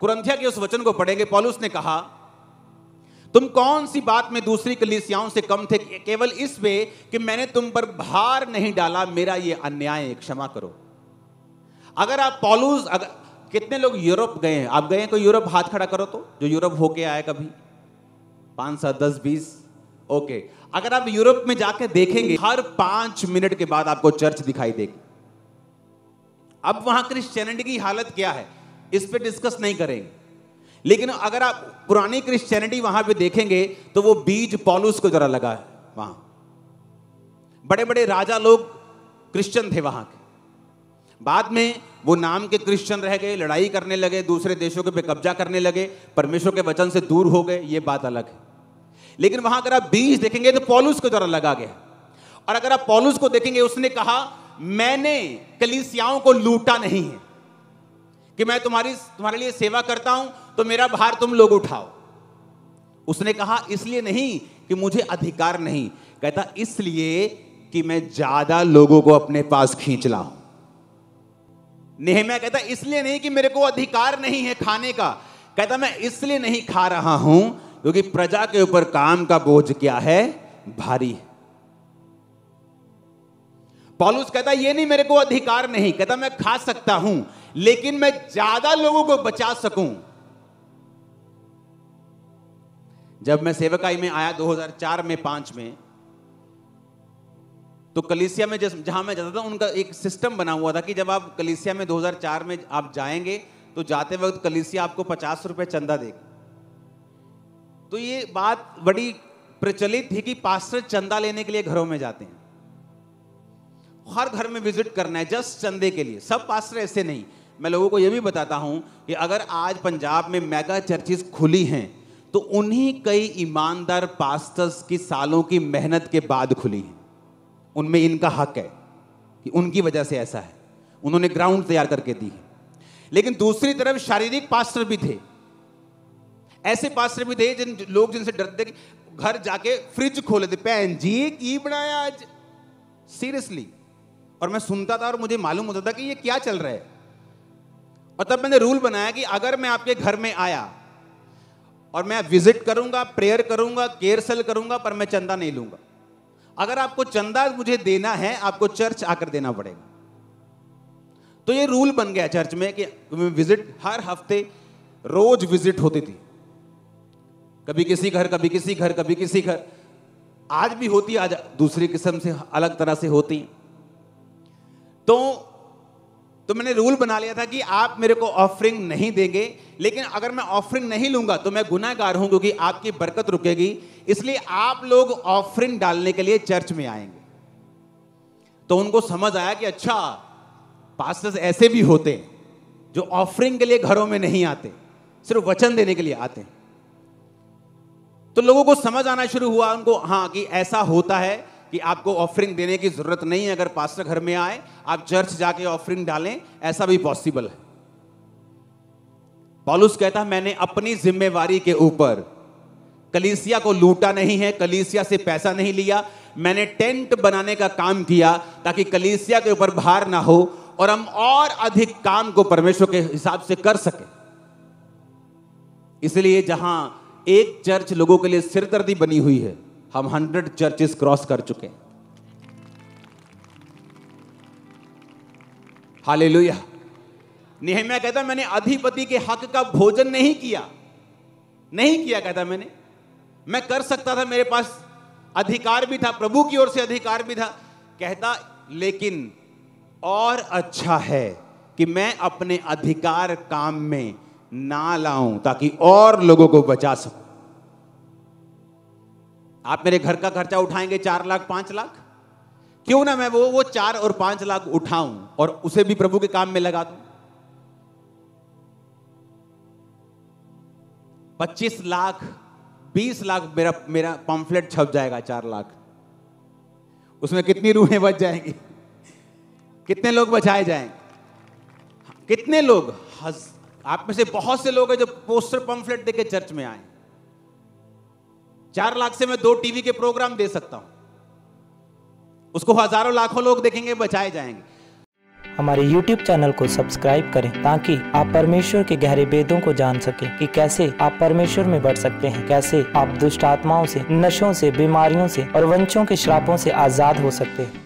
कुरिन्थियों के उस वचन को पढ़ेंगे। पौलुस ने कहा, तुम कौन सी बात में दूसरी कलीसियाओं से कम थे, केवल इस वे कि मैंने तुम पर भार नहीं डाला, मेरा ये अन्याय है, क्षमा करो। अगर आप पौलुस, कितने लोग यूरोप गए हैं? आप गए हैं कोई यूरोप? हाथ खड़ा करो तो, जो यूरोप होके आए कभी। 5, 7, 10, 20, ओके। अगर आप यूरोप में जाके देखेंगे, हर 5 मिनट के बाद आपको चर्च दिखाई देगी। अब वहां क्रिश्चियनिटी की हालत क्या है, इस पे डिस्कस नहीं करेंगे, लेकिन अगर आप पुरानी क्रिश्चियनिटी वहां पे देखेंगे तो वो बीज पौलुस को जरा लगा है। वहां बड़े बड़े राजा लोग क्रिश्चियन थे वहां के, बाद में वो नाम के क्रिश्चियन रह गए, लड़ाई करने लगे, दूसरे देशों के पे कब्जा करने लगे, परमेश्वर के वचन से दूर हो गए, ये बात अलग है। लेकिन वहां अगर आप बीज देखेंगे तो पौलुस को जरा लगा गया। और अगर आप पौलुस को देखेंगे, उसने कहा, मैंने कलीसियाओं को लूटा नहीं है कि मैं तुम्हारे लिए सेवा करता हूं तो मेरा भार तुम लोग उठाओ। उसने कहा, इसलिए नहीं कि मुझे अधिकार नहीं, कहता इसलिए कि मैं ज्यादा लोगों को अपने पास खींच लाऊं। नेहम्याह कहता, इसलिए नहीं कि मेरे को अधिकार नहीं है खाने का, कहता मैं इसलिए नहीं खा रहा हूं क्योंकि प्रजा के ऊपर काम का बोझ क्या है, भारी है। पौलुस कहता, ये नहीं मेरे को अधिकार नहीं, कहता मैं खा सकता हूं लेकिन मैं ज्यादा लोगों को बचा सकूं। जब मैं सेवकाई में आया 2004 में 5 में, तो कलीसिया में जहां मैं जाता था, उनका एक सिस्टम बना हुआ था कि जब आप कलीसिया में 2004 में आप जाएंगे तो जाते वक्त कलीसिया आपको 50 रुपए चंदा देगी। तो ये बात बड़ी प्रचलित थी कि पास्टर चंदा लेने के लिए घरों में जाते हैं, हर घर में विजिट करना है जस्ट चंदे के लिए। सब पास्टर ऐसे नहीं। मैं लोगों को यह भी बताता हूं कि अगर आज पंजाब में मेगा चर्चिस खुली हैं तो उन्हीं कई ईमानदार पास्टर्स की सालों की मेहनत के बाद खुली हैं। उनमें इनका हक है कि उनकी वजह से ऐसा है, उन्होंने ग्राउंड तैयार करके दी है। लेकिन दूसरी तरफ शारीरिक पास्टर भी थे, ऐसे पास्टर भी थे जिन लोग जिनसे डरते थे, घर जाके फ्रिज खोले थे, भैन जी की बनाया आज, सीरियसली। और मैं सुनता था और मुझे मालूम होता था कि ये क्या चल रहा है। और तब मैंने रूल बनाया कि अगर मैं आपके घर में आया और मैं विजिट करूंगा, प्रेयर करूंगा, केयर सेल करूंगा, पर मैं चंदा नहीं लूंगा। अगर आपको चंदा मुझे देना है, आपको चर्च आकर देना पड़ेगा। तो ये रूल बन गया चर्च में कि विजिट हर हफ्ते रोज विजिट होती थी, कभी किसी घर, कभी किसी घर, कभी किसी घर। आज भी होती, आज दूसरी किस्म से अलग तरह से होती। तो मैंने रूल बना लिया था कि आप मेरे को ऑफरिंग नहीं देंगे, लेकिन अगर मैं ऑफरिंग नहीं लूंगा तो मैं गुनाहगार हूं क्योंकि आपकी बरकत रुकेगी। इसलिए आप लोग ऑफरिंग डालने के लिए चर्च में आएंगे। तो उनको समझ आया कि अच्छा, पास्टर्स ऐसे भी होते हैं जो ऑफरिंग के लिए घरों में नहीं आते, सिर्फ वचन देने के लिए आते हैं। तो लोगों को समझ आना शुरू हुआ उनको, हाँ, कि ऐसा होता है कि आपको ऑफरिंग देने की जरूरत नहीं है। अगर पास्टर घर में आए, आप चर्च जाके ऑफरिंग डालें, ऐसा भी पॉसिबल है। पौलुस कहता, मैंने अपनी जिम्मेवारी के ऊपर कलीसिया को लूटा नहीं है, कलीसिया से पैसा नहीं लिया। मैंने टेंट बनाने का काम किया ताकि कलीसिया के ऊपर भार ना हो और हम और अधिक काम को परमेश्वर के हिसाब से कर सके। इसलिए जहां एक चर्च लोगों के लिए सिरदर्दी बनी हुई है, हम 100 चर्चेस क्रॉस कर चुके हैं। हालेलुया। नेहम्याह कहता, मैंने अधिपति के हक का भोजन नहीं किया, कहता मैं कर सकता था, मेरे पास अधिकार भी था, प्रभु की ओर से अधिकार भी था। कहता लेकिन और अच्छा है कि मैं अपने अधिकार काम में ना लाऊं ताकि और लोगों को बचा सकूं। आप मेरे घर का खर्चा उठाएंगे 4 लाख 5 लाख, क्यों ना मैं वो 4 और 5 लाख उठाऊं और उसे भी प्रभु के काम में लगा दूं। 25 लाख 20 लाख मेरा पम्फलेट छप जाएगा, 4 लाख, उसमें कितनी रूहें बच जाएंगी, कितने लोग बचाए जाएंगे, कितने लोग। आप में से बहुत से लोग हैं जो पोस्टर पम्फलेट देके चर्च में आए। 4 लाख से मैं 2 टीवी के प्रोग्राम दे सकता हूं, उसको हजारों लाखों लोग देखेंगे, बचाए जाएंगे। हमारे YouTube चैनल को सब्सक्राइब करें ताकि आप परमेश्वर के गहरे भेदों को जान सकें कि कैसे आप परमेश्वर में बढ़ सकते हैं, कैसे आप दुष्ट आत्माओं से, नशों से, बीमारियों से और वंशों के श्रापों से आजाद हो सकते हैं।